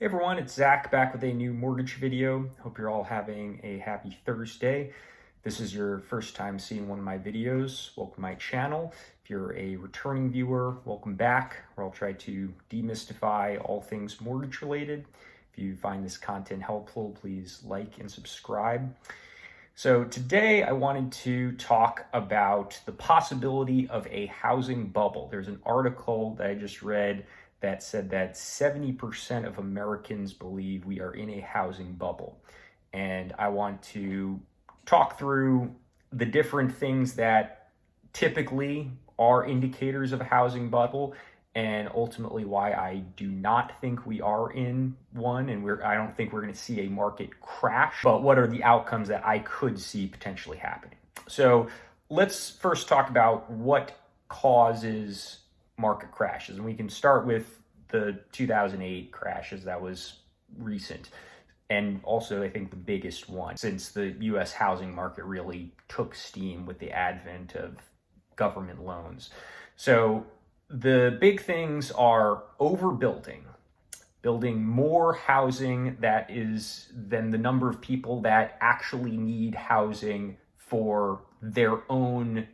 Hey everyone, it's Zach back with a new mortgage video. Hope you're all having a happy Thursday. If this is your first time seeing one of my videos, welcome to my channel. If you're a returning viewer, welcome back, where I'll try to demystify all things mortgage related. If you find this content helpful, please like and subscribe. So today I wanted to talk about the possibility of a housing bubble. There's an article that I just read that said that 70% of Americans believe we are in a housing bubble. And I want to talk through the different things that typically are indicators of a housing bubble, and ultimately why I do not think we are in one, and I don't think we're going to see a market crash, but what are the outcomes that I could see potentially happening. So let's first talk about what causes market crashes, and we can start with the 2008 crashes. That was recent, and also I think the biggest one since the US housing market really took steam with the advent of government loans. So the big things are overbuilding, building more housing that is than the number of people that actually need housing for their own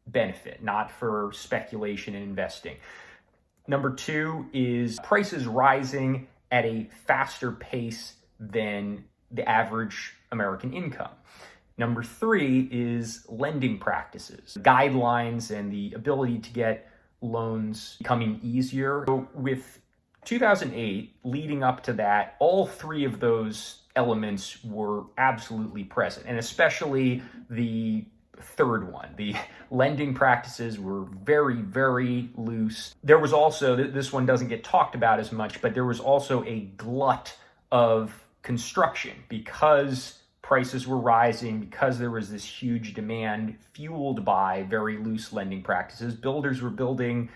benefit, not for speculation and investing. Number two is prices rising at a faster pace than the average American income. Number three is lending practices, guidelines, and the ability to get loans becoming easier. So with 2008 leading up to that, all three of those elements were absolutely present, and especially the third one. The lending practices were very, very loose. There was also, this one doesn't get talked about as much, but there was also a glut of construction because prices were rising, because there was this huge demand fueled by very loose lending practices. Builders were building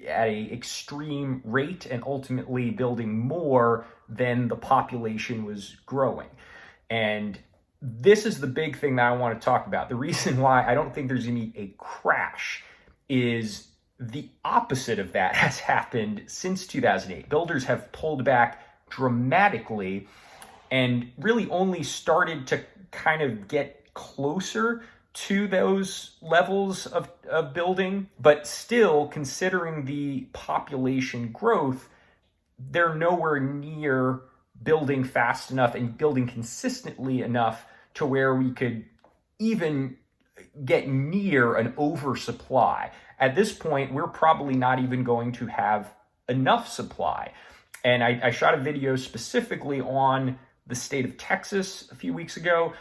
at an extreme rate and ultimately building more than the population was growing. And this is the big thing that I want to talk about. The reason why I don't think there's going to be a crash is the opposite of that has happened since 2008. Builders have pulled back dramatically and really only started to kind of get closer to those levels of building, but still, considering the population growth, they're nowhere near building fast enough and building consistently enough to where we could even get near an oversupply. At this point, we're probably not even going to have enough supply. And I shot a video specifically on the state of Texas a few weeks ago,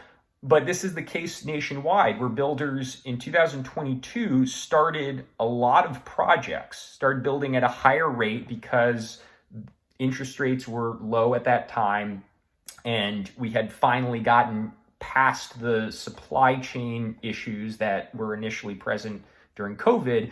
but this is the case nationwide, where builders in 2022 started a lot of projects, started building at a higher rate because interest rates were low at that time, and we had finally gotten past the supply chain issues that were initially present during COVID.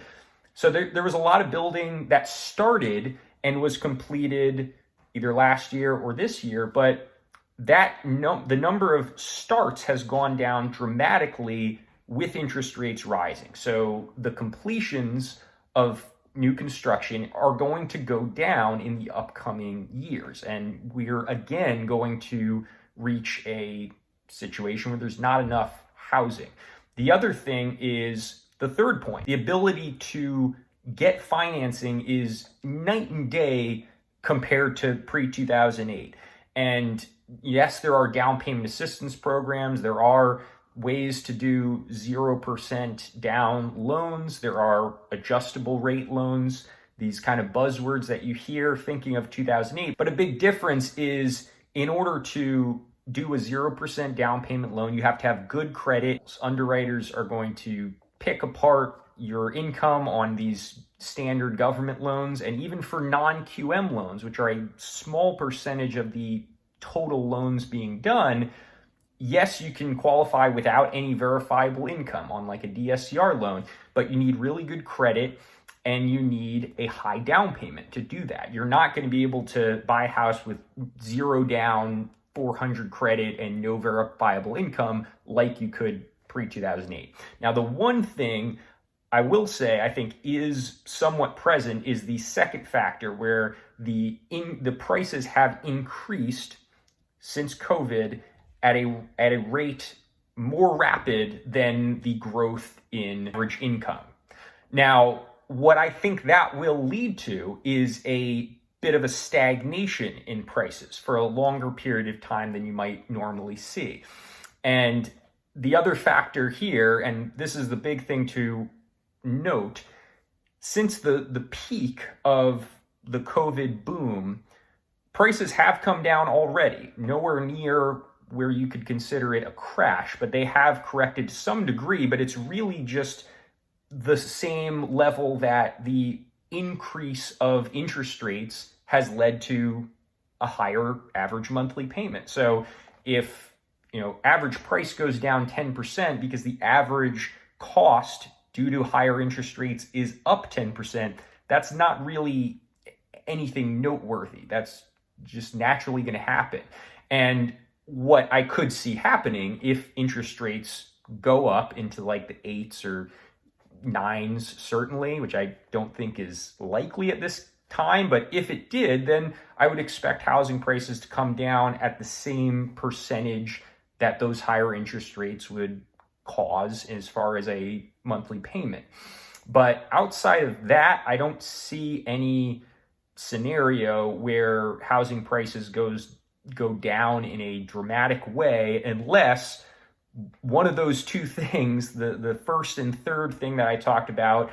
So there was a lot of building that started and was completed either last year or this year, but the number of starts has gone down dramatically with interest rates rising. So the completions of new construction are going to go down in the upcoming years. And we're again going to reach a situation where there's not enough housing. The other thing is the third point. The ability to get financing is night and day compared to pre-2008. And yes, there are down payment assistance programs. There are ways to do 0% down loans. There are adjustable rate loans, these kind of buzzwords that you hear thinking of 2008. But a big difference is, in order to do a 0% down payment loan, you have to have good credit. Underwriters are going to pick apart your income on these standard government loans, and even for non-QM loans, which are a small percentage of the total loans being done, yes, you can qualify without any verifiable income on like a DSCR loan, but you need really good credit and you need a high down payment to do that. You're not going to be able to buy a house with zero down, 400 credit, and no verifiable income like you could pre-2008. Now, the one thing I will say I think is somewhat present is the second factor, where the prices have increased since COVID at a rate more rapid than the growth in average income. Now, what I think that will lead to is a bit of a stagnation in prices for a longer period of time than you might normally see. And the other factor here, and this is the big thing to note, since the peak of the COVID boom, prices have come down already, nowhere near where you could consider it a crash, but they have corrected to some degree, but it's really just the same level that the increase of interest rates has led to a higher average monthly payment. So if, average price goes down 10% because the average cost due to higher interest rates is up 10%, that's not really anything noteworthy. That's just naturally going to happen. And what I could see happening if interest rates go up into like the 8s or 9s, certainly, which I don't think is likely at this time, but if it did, then I would expect housing prices to come down at the same percentage that those higher interest rates would cause as far as a monthly payment. But outside of that, I don't see any scenario where housing prices go down in a dramatic way unless one of those two things, the first and third thing that I talked about,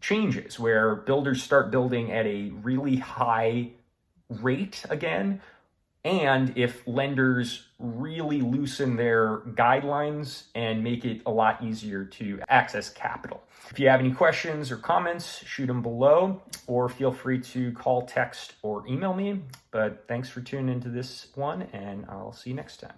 changes, where builders start building at a really high rate again, and if lenders really loosen their guidelines and make it a lot easier to access capital. If you have any questions or comments, shoot them below, or feel free to call, text, or email me. But thanks for tuning into this one, and I'll see you next time.